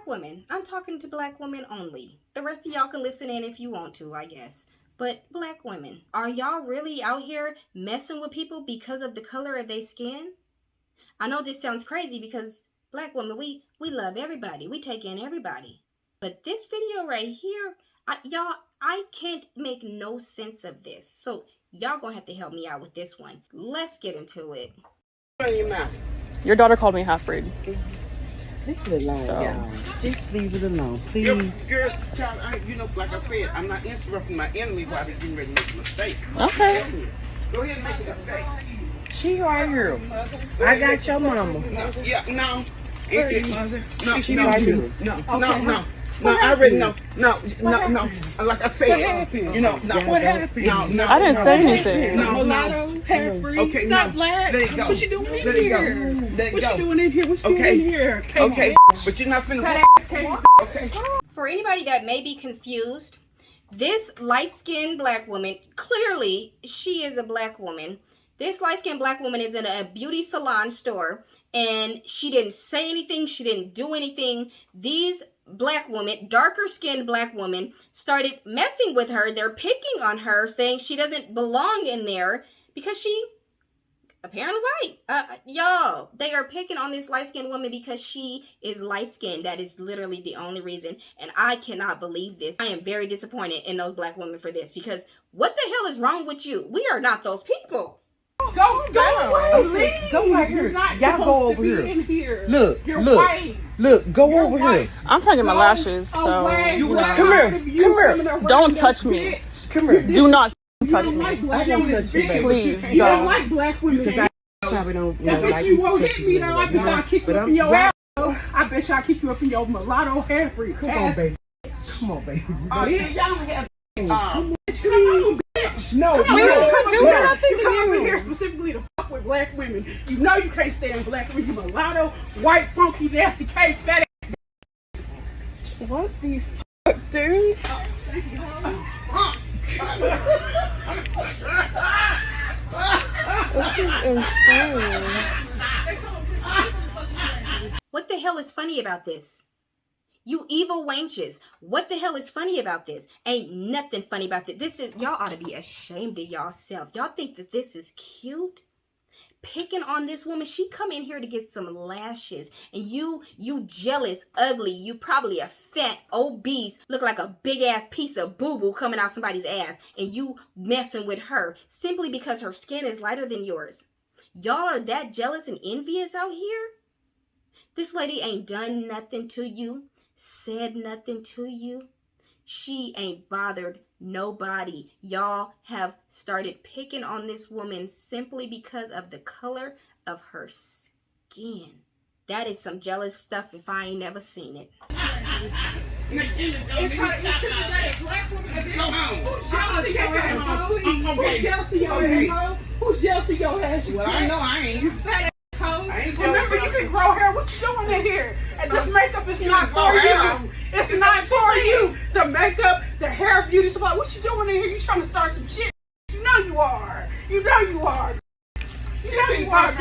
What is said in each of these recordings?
women. I'm talking to black women only. The rest of y'all can listen in if you want to, I guess. But black women, are y'all really out here messing with people because of the color of their skin? I know this sounds crazy because black women, we love everybody. We take in everybody. But this video right here, I can't make no sense of this. So y'all gonna have to help me out with this one. Let's get into it. Your daughter called me half-breed. Leave it alone, y'all. Just leave it alone, please. Girl, child, you know, like I said, I'm not interrupting my enemy while they're getting ready to make a mistake. Okay. Go ahead and make a mistake. She right here. I got your mama. No. No, She right here. No, I already know. No. Like I said, you know, no. What happened? No. I didn't say anything. No. Half-breed. Okay, not no. black. Let it go. What you doing in Let it here? go. Let it What go. you doing in here? What you doing in here? Okay, but you're not finna. Okay. For anybody that may be confused, this light-skinned black woman, clearly she is a black woman. This light-skinned black woman is in a beauty salon store, and she didn't say anything. She didn't do anything. These black women, darker-skinned black women, started messing with her. They're picking on her, saying she doesn't belong in there because she apparently white. Y'all, they are picking on this light-skinned woman because she is light-skinned. That is literally the only reason, and I cannot believe this. I am very disappointed in those black women for this, because what the hell is wrong with you? We are not those people. Go away. Go right here. Y'all go over here. Look, go over here. I'm trying to get my lashes, so Come here. don't touch me. Come here. Do not touch me. I don't touch you, baby. Please, You don't don't. like black women. Because I probably don't like you won't hit me though. I bet y'all kick you up in your ass. I bet y'all kick you up in your mulatto half-breed. Come on, baby. But y'all don't have. No, We should do nothing You to come you. over here specifically to fuck with black women. You know you can't stand black women. You mulatto, white, funky, nasty, K, fat ass. What the fuck, dude? This is insane. What the hell is funny about this? You evil wenches. What the hell is funny about this? Ain't nothing funny about this. Y'all ought to be ashamed of yourself. Y'all think that this is cute? Picking on this woman. She come in here to get some lashes. And you jealous, ugly. You probably a fat, obese, look like a big ass piece of boo-boo coming out somebody's ass. And you messing with her simply because her skin is lighter than yours. Y'all are that jealous and envious out here? This lady ain't done nothing to you. Said nothing to you. She ain't bothered nobody. Y'all have started picking on this woman simply because of the color of her skin. That is some jealous stuff if I ain't never seen it. Who's jealous of your ass? Well, I know I ain't. You fat asshole. Remember, you can grow hair. What you doing in here? And this makeup is not for you. It's not for you. The makeup, the hair, beauty supply. What you doing in here? You trying to start some shit? You know you are. You know you are. You know you are.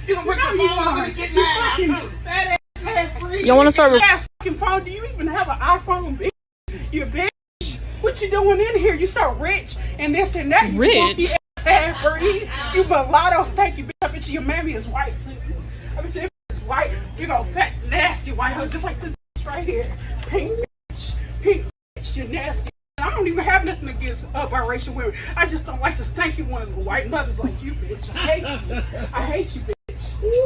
You gonna put your phone on and get mad out too. Fat ass half-breed. Y'all want to start with... Ass fucking phone. Do you even have an iPhone, bitch? You bitch. What you doing in here? You so rich and this and that. You Rich? funky ass half-breed. You mulatto stanky bitch. I bet you your mammy is white too. I bet you is white. You go fat, nasty white hoe just like this bitch right here. Pink bitch. You nasty. I don't even have nothing against biracial women. I just don't like the stanky ones with white mothers like you, bitch. I hate you. I hate you, bitch.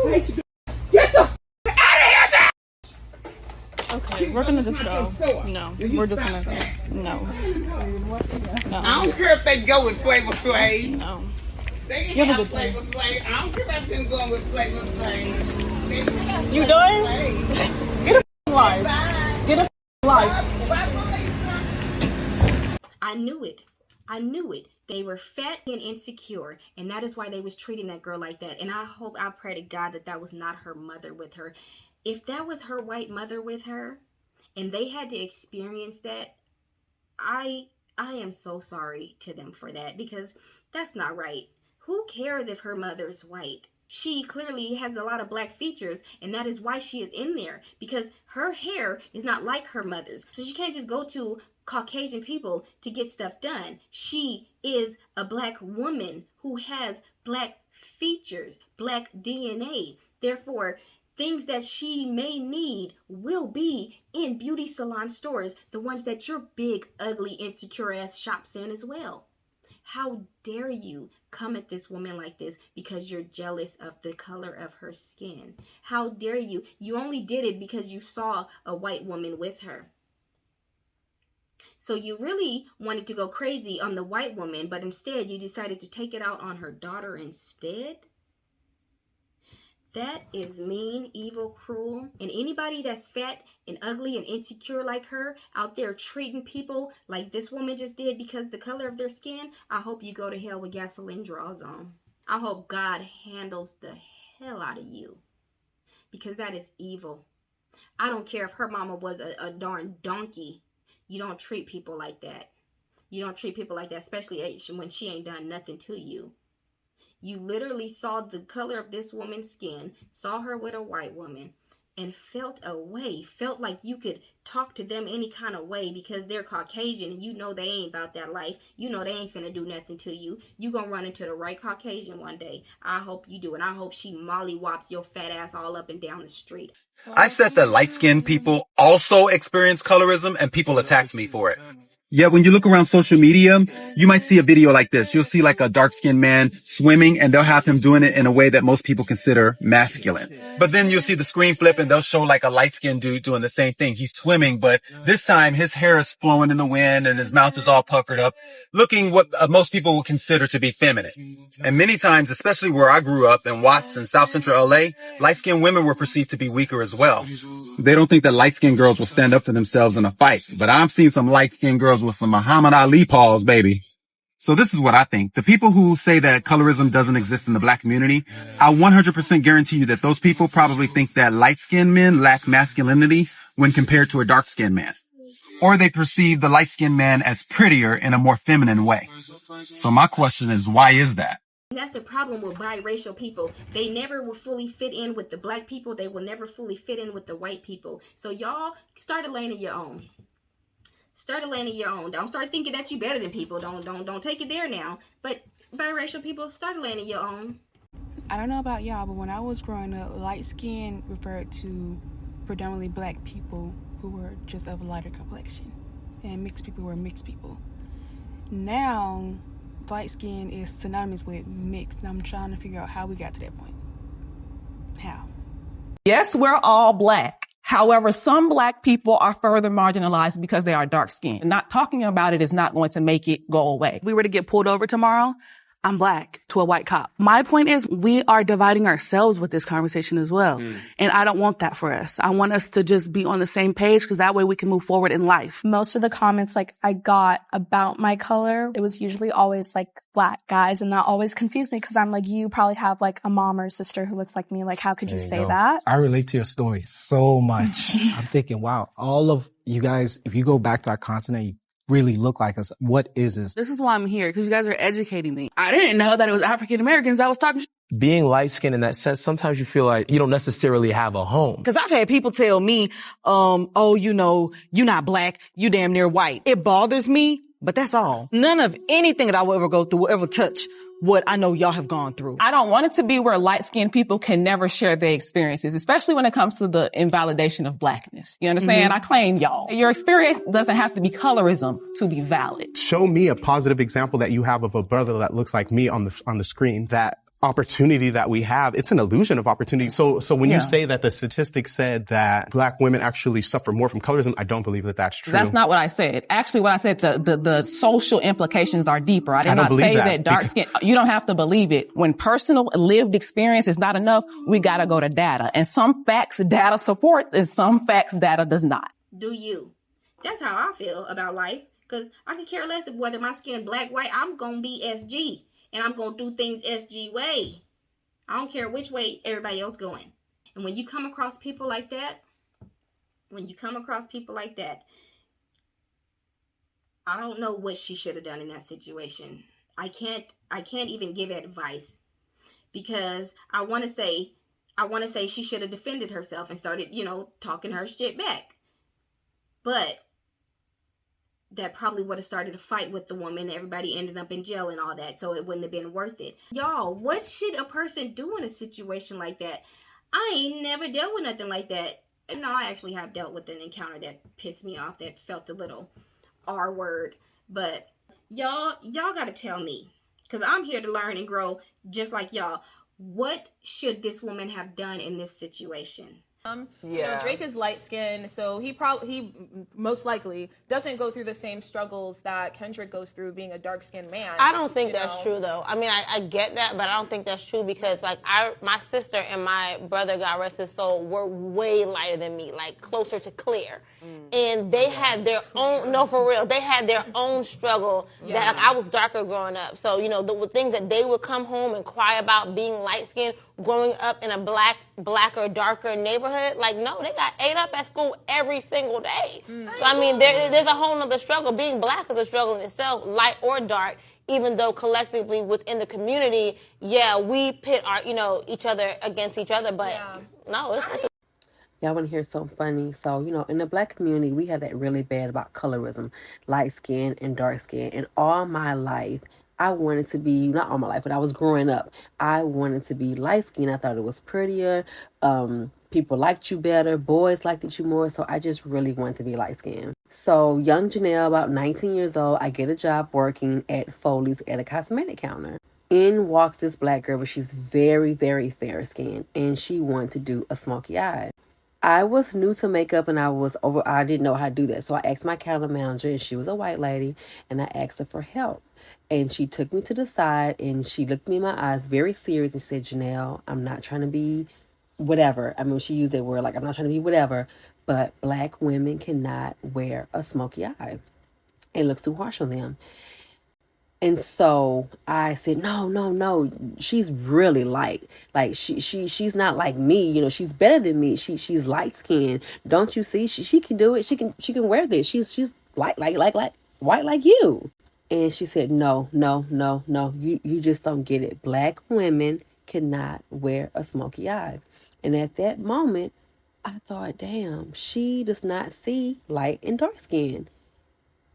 I hate you, bitch. Get the f out of here, bitch! Okay, we're gonna just go. No, we're just gonna go. No. I don't care if they go with Flavor Flav. No. They can You have a have good day. Flavor Flav. I don't care about them going with Flavor Flav. They can have You Flavor done? Flav. Get a life. Get a life. I knew it. I knew it. They were fat and insecure, and that is why they was treating that girl like that. And I pray to God that that was not her mother with her. If that was her white mother with her, and they had to experience that, I am so sorry to them for that, because that's not right. Who cares if her mother's white? She clearly has a lot of black features, and that is why she is in there, because her hair is not like her mother's. So she can't just go to Caucasian people to get stuff done. She is a black woman who has black features, black DNA. Therefore, things that she may need will be in beauty salon stores, the ones that your big, ugly, insecure ass shops in as well. How dare you come at this woman like this because you're jealous of the color of her skin? How dare you? You only did it because you saw a white woman with her. So you really wanted to go crazy on the white woman, but instead you decided to take it out on her daughter instead? That is mean, evil, cruel. And anybody that's fat and ugly and insecure like her out there treating people like this woman just did because the color of their skin, I hope you go to hell with gasoline draws on. I hope God handles the hell out of you, because that is evil. I don't care if her mama was a darn donkey. You don't treat people like that. You don't treat people like that, especially when she ain't done nothing to you. You literally saw the color of this woman's skin, saw her with a white woman, and felt a way, felt like you could talk to them any kind of way because they're Caucasian and you know they ain't about that life. You know they ain't finna do nothing to you. You gonna run into the right Caucasian one day. I hope you do, and I hope she mollywops your fat ass all up and down the street. I said that light-skinned people also experience colorism and people attacked me for it. Yeah, when you look around social media, you might see a video like this. You'll see like a dark-skinned man swimming and they'll have him doing it in a way that most people consider masculine. But then you'll see the screen flip and they'll show like a light-skinned dude doing the same thing. He's swimming, but this time his hair is flowing in the wind and his mouth is all puckered up, looking what most people would consider to be feminine. And many times, especially where I grew up in Watts and South Central LA, light-skinned women were perceived to be weaker as well. They don't think that light-skinned girls will stand up for themselves in a fight, but I've seen some light-skinned girls with some Muhammad Ali paws, baby. So this is what I think. The people who say that colorism doesn't exist in the black community, I 100% guarantee you that those people probably think that light-skinned men lack masculinity when compared to a dark-skinned man. Or they perceive the light-skinned man as prettier in a more feminine way. So my question is, why is that? And that's the problem with biracial people. They never will fully fit in with the black people. They will never fully fit in with the white people. So y'all start a lane of your own. Start a lane of your own. Don't start thinking that you better than people. Don't take it there now. But biracial people, start a lane of your own. I don't know about y'all, but when I was growing up, light skin referred to predominantly black people who were just of a lighter complexion. And mixed people were mixed people. Now, light skin is synonymous with mixed, and I'm trying to figure out how we got to that point. How? Yes, we're all black. However, some black people are further marginalized because they are dark skinned. Not talking about it is not going to make it go away. If we were to get pulled over tomorrow, I'm black to a white cop. My point is we are dividing ourselves with this conversation as well. And I don't want that for us. I want us to just be on the same page because that way we can move forward in life. Most of the comments like I got about my color, it was usually always like black guys, and that always confused me because I'm like, you probably have like a mom or a sister who looks like me. Like, how could you say that? I relate to your story so much. I'm thinking, wow, all of you guys, if you go back to our continent, you really look like us. What is this? This is why I'm here, because you guys are educating me. I didn't know that it was African Americans I was talking to. Being light-skinned in that sense, sometimes you feel like you don't necessarily have a home. Because I've had people tell me, oh, you know, you're not black, you damn near white. It bothers me, but that's all. None of anything that I will ever go through will ever touch what I know y'all have gone through. I don't want it to be where light-skinned people can never share their experiences, especially when it comes to the invalidation of blackness. You understand? I claim y'all. Your experience doesn't have to be colorism to be valid. Show me a positive example that you have of a brother that looks like me on the screen. That opportunity that we have, it's an illusion of opportunity. So when you say that the statistics said that black women actually suffer more from colorism, I don't believe that that's true. That's not what I said. Actually, what I said, the social implications are deeper. I did not say that dark skin, you don't have to believe it. When personal lived experience is not enough, we gotta go to data. And some facts data support and some facts data does not. Do you? That's how I feel about life. Because I could care less of whether my skin black, white, I'm gonna be SG. And I'm going to do things SG way. I don't care which way everybody else going. And when you come across people like that, I don't know what she should have done in that situation. I can't even give advice. because I want to say she should have defended herself and started, talking her shit back. But that probably would have started a fight with the woman. Everybody ended up in jail and all that, so it wouldn't have been worth it. Y'all, what should a person do in a situation like that? I ain't never dealt with nothing like that. No, I actually have dealt with an encounter that pissed me off, that felt a little R word. But y'all gotta tell me, because I'm here to learn and grow just like y'all. What should this woman have done in this situation? Drake is light skinned, so he most likely doesn't go through the same struggles that Kendrick goes through being a dark skinned man. I don't think that's true though. I mean, I get that, but I don't think that's true because like my sister and my brother, God rest his soul, were way lighter than me, like closer to clear. And they had their own, no, for real, they had their own struggle that like, I was darker growing up. So, the things that they would come home and cry about being light skinned, growing up in a black or darker neighborhood, like, no, they got ate up at school every single day. So, I mean, there's a whole nother struggle. Being black is a struggle in itself, light or dark, even though collectively within the community, we pit our, each other against each other, but no, it's Y'all want to hear something funny? So, in the black community, we have that really bad about colorism, light skin and dark skin. And all my life, I wanted to be, not all my life, but I was growing up, I wanted to be light skin. I thought it was prettier. People liked you better. Boys liked you more. So I just really wanted to be light skin. So young Janelle, about 19 years old, I get a job working at Foley's at a cosmetic counter. In walks this black girl, but she's very, very fair skinned. And she wanted to do a smoky eye. I was new to makeup and I didn't know how to do that. So I asked my counter manager, and she was a white lady, and I asked her for help. And she took me to the side and she looked me in my eyes very serious and she said, Janelle, I'm not trying to be whatever. I mean, she used that word, like, I'm not trying to be whatever, but black women cannot wear a smoky eye. It looks too harsh on them. And so I said, no, she's really light. Like she's not like me, she's better than me. She's light skinned. Don't you see? She can do it. She can wear this. She's light like white like you. And she said, no, you just don't get it. Black women cannot wear a smoky eye. And at that moment, I thought, damn, she does not see light and dark skin.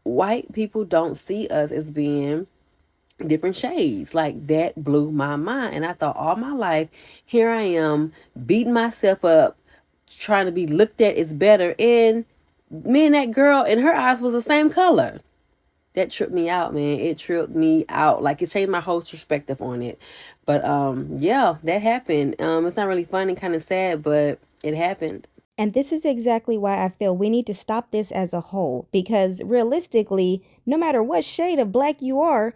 White people don't see us as being different shades. Like, that blew my mind. And I thought, all my life, here I am beating myself up, trying to be looked at as better, and me and that girl in her eyes was the same color. That tripped me out, man. It tripped me out. Like, it changed my whole perspective on it. But that happened. It's not really funny, kind of sad, but it happened. And this is exactly why I feel we need to stop this as a whole, because realistically, no matter what shade of black you are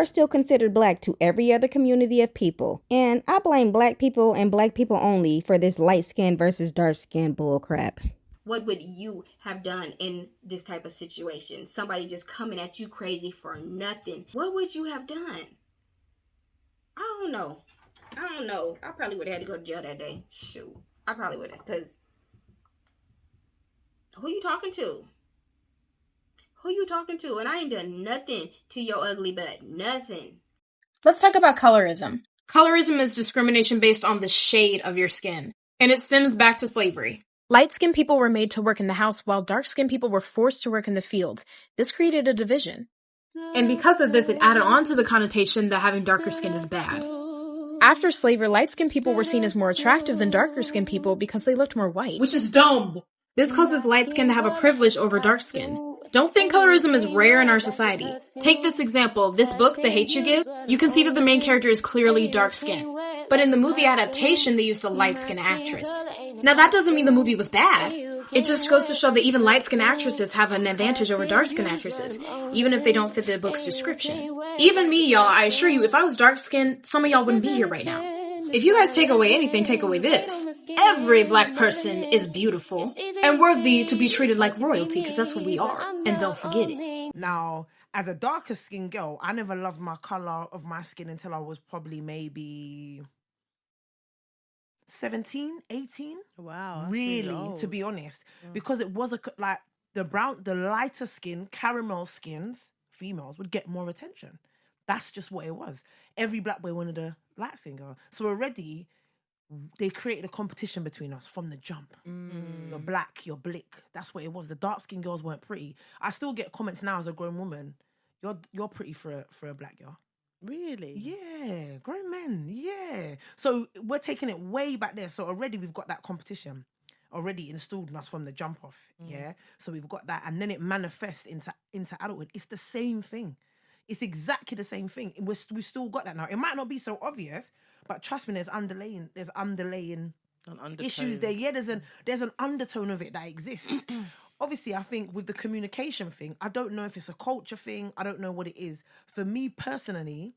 still considered black to every other community of people. And I blame black people and black people only for this light skin versus dark skin bullcrap. What would you have done in this type of situation? Somebody just coming at you crazy for nothing. What would you have done? I don't know. I probably would have had to go to jail that day. Shoot. I probably would have, because who you talking to? Who you talking to? And I ain't done nothing to your ugly butt. Nothing. Let's talk about colorism. Colorism is discrimination based on the shade of your skin, and it stems back to slavery. Light-skinned people were made to work in the house, while dark-skinned people were forced to work in the fields. This created a division. And because of this, it added on to the connotation that having darker skin is bad. After slavery, light-skinned people were seen as more attractive than darker-skinned people because they looked more white. Which is dumb! This causes light skin to have a privilege over dark skin. Don't think colorism is rare in our society. Take this example, this book, The Hate You Give. You can see that the main character is clearly dark skinned. But in the movie adaptation, they used a light-skinned actress. Now that doesn't mean the movie was bad. It just goes to show that even light-skinned actresses have an advantage over dark-skinned actresses, even if they don't fit the book's description. Even me, y'all, I assure you, if I was dark-skinned, some of y'all wouldn't be here right now. If you guys take away anything, take away this. Every black person is beautiful and worthy to be treated like royalty, because that's what we are. And don't forget it. Now, as a darker skinned girl, I never loved my color of my skin until I was probably maybe 17, 18. Wow. Really, to be honest. Yeah. Because it was the lighter skin, caramel skins, females would get more attention. That's just what it was. Every black boy wanted a light skin girl. So already they created a competition between us from the jump. You're black, you're blick. That's what it was. The dark skinned girls weren't pretty. I still get comments now as a grown woman. You're pretty for a black girl. Really? Yeah, grown men. Yeah. So we're taking it way back there. So already we've got that competition already installed in us from the jump off. Yeah. So we've got that, and then it manifests into adulthood. It's the same thing. It's exactly the same thing. We've still got that now. It might not be so obvious, but trust me, there's underlaying issues there. Yeah, there's an undertone of it that exists. Obviously, I think with the communication thing, I don't know if it's a culture thing. I don't know what it is. For me personally,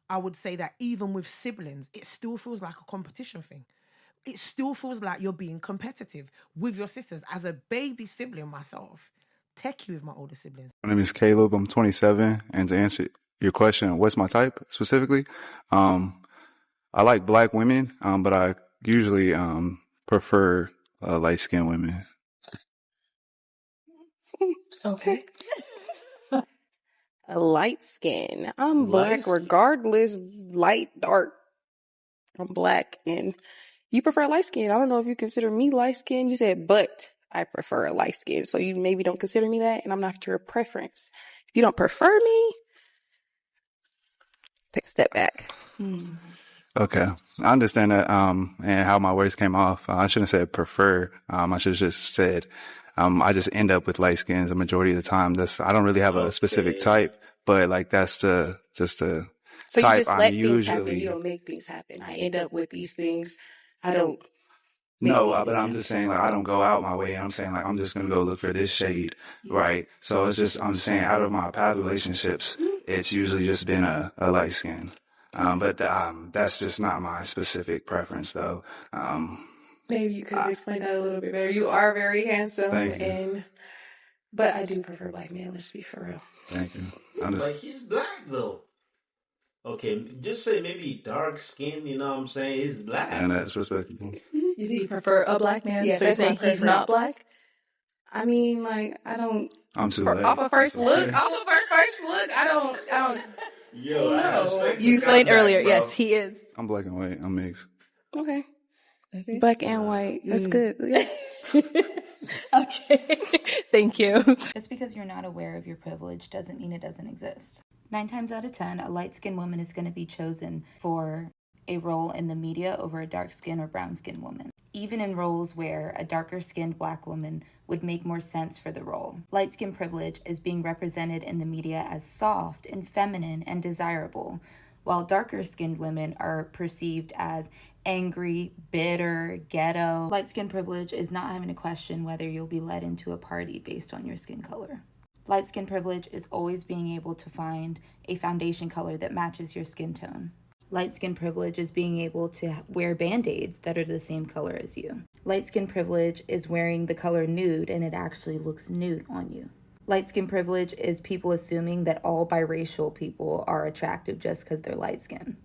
I would say that even with siblings, it still feels like a competition thing. It still feels like you're being competitive with your sisters. As a baby sibling myself, techie with my older siblings. My name is Caleb. I'm 27. And to answer your question, what's my type specifically? I like black women, but I usually prefer light-skinned women. Okay. A light skin. I'm black regardless, light, dark. I'm black and you prefer light skin. I don't know if you consider me light skin. You said, but I prefer a light skin. So you maybe don't consider me that, and I'm not your preference. If you don't prefer me, take a step back. Okay. I understand that, and how my words came off. I shouldn't have said prefer. I should have just said, I just end up with light skins the majority of the time. I don't really have a specific type, but like that's just the So type you just I'm let usually. things happen. You don't make things happen. I end up with these things. I don't. No, but I'm just saying, like, I don't go out my way. I'm saying, like, I'm just going to go look for this shade, right? So it's just, I'm saying, out of my past relationships, it's usually just been a light skin. But that's just not my specific preference, though. Maybe you could have explained that a little bit better. You are very handsome, Thank you. but I do prefer black men. Let's be for real. Thank you. But he's black, though. Okay, just say maybe dark skin, you know what I'm saying? He's black. And that's respectable. You think you prefer a black man? Yes, So you're saying he's not preference. black? I mean, like, I don't. I'm too late. Off of first look, I don't. Yo, I respect You explained comeback, earlier. bro. Yes, he is. I'm black and white. I'm mixed. Okay. Black and white. That's good. Yeah. Okay. Thank you. Just because you're not aware of your privilege doesn't mean it doesn't exist. 9 times out of 10, a light-skinned woman is going to be chosen for a role in the media over a dark-skinned or brown-skinned woman. Even in roles where a darker-skinned black woman would make more sense for the role. Light-skin privilege is being represented in the media as soft and feminine and desirable, while darker-skinned women are perceived as angry, bitter, ghetto. Light-skin privilege is not having to question whether you'll be led into a party based on your skin color. Light-skin privilege is always being able to find a foundation color that matches your skin tone. Light-skin privilege is being able to wear Band-Aids that are the same color as you. Light-skin privilege is wearing the color nude and it actually looks nude on you. Light-skin privilege is people assuming that all biracial people are attractive just because they're light-skinned.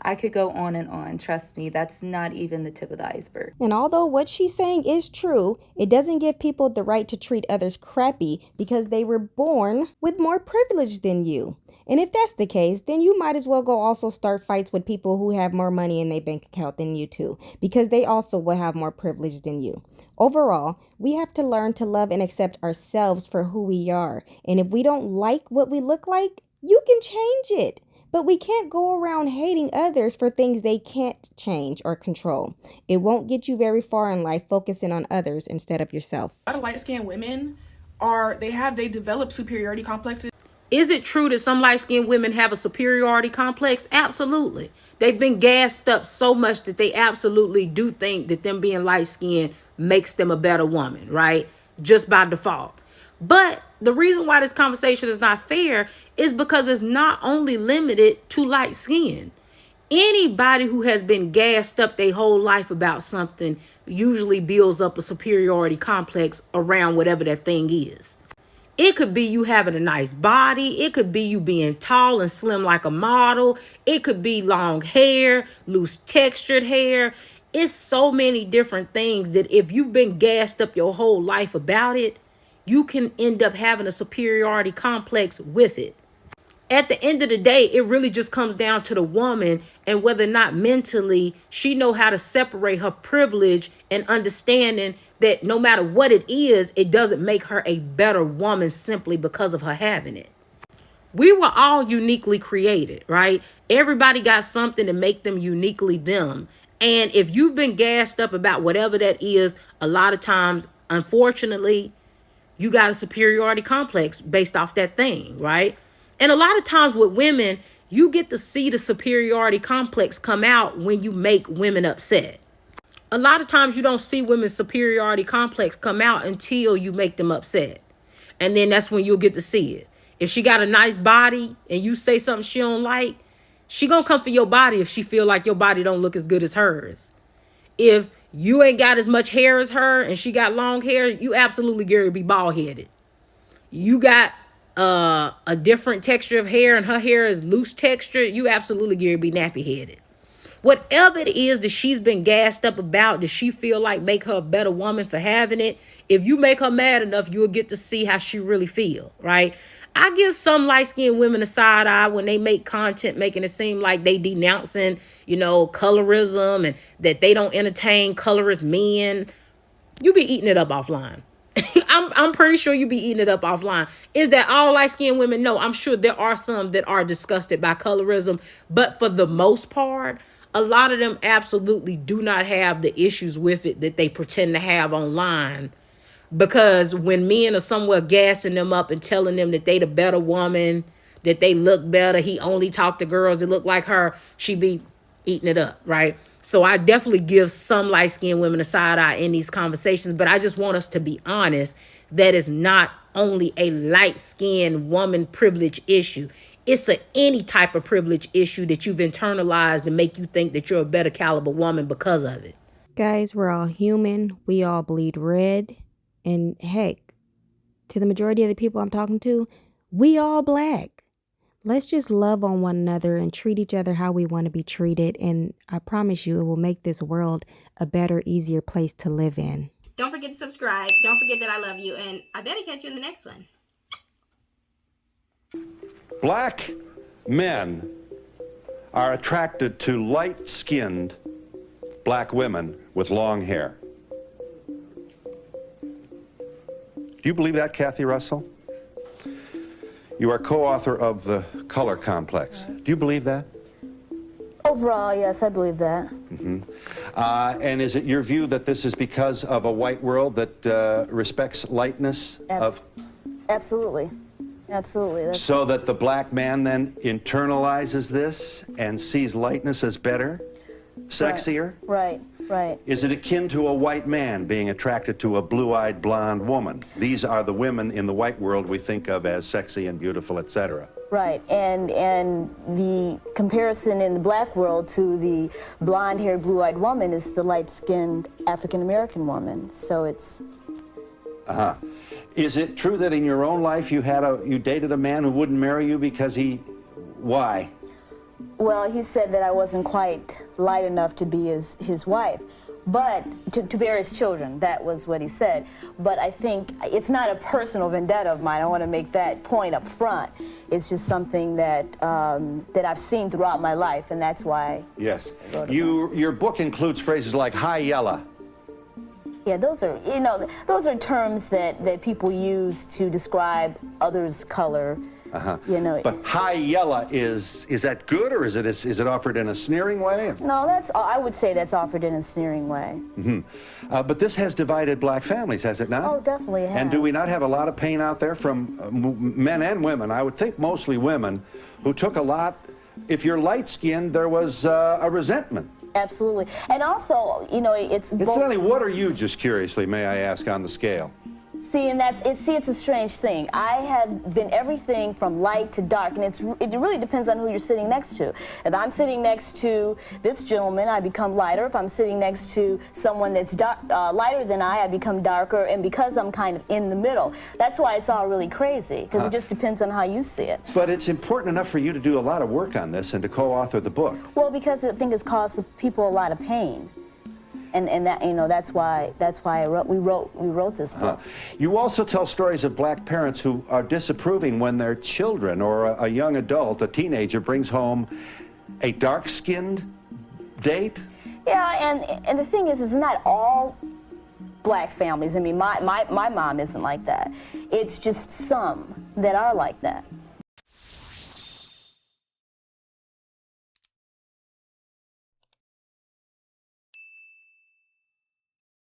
I could go on and on. Trust me, that's not even the tip of the iceberg. And although what she's saying is true, it doesn't give people the right to treat others crappy because they were born with more privilege than you. And if that's the case, then you might as well go also start fights with people who have more money in their bank account than you too, because they also will have more privilege than you. Overall, we have to learn to love and accept ourselves for who we are. And if we don't like what we look like, you can change it. But we can't go around hating others for things they can't change or control. It won't get you very far in life focusing on others instead of yourself. A lot of light-skinned women they develop superiority complexes. Is it true that some light-skinned women have a superiority complex? Absolutely. They've been gassed up so much that they absolutely do think that them being light-skinned makes them a better woman, right? Just by default. But the reason why this conversation is not fair is because it's not only limited to light skin. Anybody who has been gassed up their whole life about something usually builds up a superiority complex around whatever that thing is. It could be you having a nice body. It could be you being tall and slim like a model. It could be long hair, loose textured hair. It's so many different things that if you've been gassed up your whole life about it, you can end up having a superiority complex with it. At the end of the day, it really just comes down to the woman and whether or not mentally she know how to separate her privilege and understanding that no matter what it is, it doesn't make her a better woman simply because of her having it. We were all uniquely created, right? Everybody got something to make them uniquely them. And if you've been gassed up about whatever that is, a lot of times, unfortunately, you got a superiority complex based off that thing, right? And a lot of times with women, you get to see the superiority complex come out when you make women upset. A lot of times you don't see women's superiority complex come out until you make them upset. And then that's when you'll get to see it. If she got a nice body and you say something she don't like, she gonna come for your body if she feel like your body don't look as good as hers. If you ain't got as much hair as her and she got long hair, you absolutely get her to be bald headed. You got a different texture of hair and her hair is loose texture, you absolutely get her to be nappy headed. Whatever it is that she's been gassed up about, that she feel like make her a better woman for having it, if you make her mad enough, you'll get to see how she really feel, right? I give some light-skinned women a side eye when they make content making it seem like they denouncing, colorism and that they don't entertain colorist men. You be eating it up offline. I'm pretty sure you be eating it up offline. Is that all light-skinned women? No, I'm sure there are some that are disgusted by colorism, but for the most part, a lot of them absolutely do not have the issues with it that they pretend to have online. Because when men are somewhere gassing them up and telling them that they the better woman, that they look better, he only talk to girls that look like her, she be eating it up, right? So I definitely give some light-skinned women a side eye in these conversations, but I just want us to be honest that it's not only a light-skinned woman privilege issue. It's any type of privilege issue that you've internalized to make you think that you're a better caliber woman because of it. Guys, we're all human. We all bleed red. And heck, to the majority of the people I'm talking to, we all black. Let's just love on one another and treat each other how we want to be treated. And I promise you, it will make this world a better, easier place to live in. Don't forget to subscribe. Don't forget that I love you. And I better catch you in the next one. Black men are attracted to light-skinned black women with long hair. Do you believe that, Kathy Russell? You are co-author of The Color Complex. Do you believe that? Overall, yes, I believe that. Mm-hmm. And is it your view that this is because of a white world that respects lightness? Absolutely. Absolutely. So that the black man then internalizes this and sees lightness as better, sexier? Right. Is it akin to a white man being attracted to a blue-eyed blonde woman? These are the women in the white world we think of as sexy and beautiful, etc. Right, and the comparison in the black world to the blonde-haired, blue-eyed woman is the light-skinned African-American woman. So it's... Is it true that in your own life you dated a man who wouldn't marry you because why? Well, he said that I wasn't quite light enough to be his wife, but to bear his children. That was what he said. But I think it's not a personal vendetta of mine. I want to make that point up front. It's just something that that I've seen throughout my life, and that's why. Yes. Your book includes phrases like "high yella." Yeah, those are terms that people use to describe others' color. But high yella is that good, or is it offered in a sneering way? No, I would say that's offered in a sneering way. Mm-hmm. But this has divided black families, has it not? Oh, definitely has. And do we not have a lot of pain out there from men and women? I would think mostly women who took a lot. If you're light-skinned, there was a resentment. Absolutely, and also, it's both. Incidentally, what are you, just curiously, may I ask, on the scale? See, and it's a strange thing. I have been everything from light to dark, and it really depends on who you're sitting next to. If I'm sitting next to this gentleman, I become lighter. If I'm sitting next to someone that's lighter than I become darker, and because I'm kind of in the middle. That's why it's all really crazy, because it just depends on how you see it. But it's important enough for you to do a lot of work on this and to co-author the book. Well, because I think it's caused people a lot of pain. And that, you know, that's why we wrote this book. You also tell stories of black parents who are disapproving when their children or a young adult, a teenager, brings home a dark-skinned date. Yeah, and the thing is, it's not all black families. I mean, my mom isn't like that. It's just some that are like that.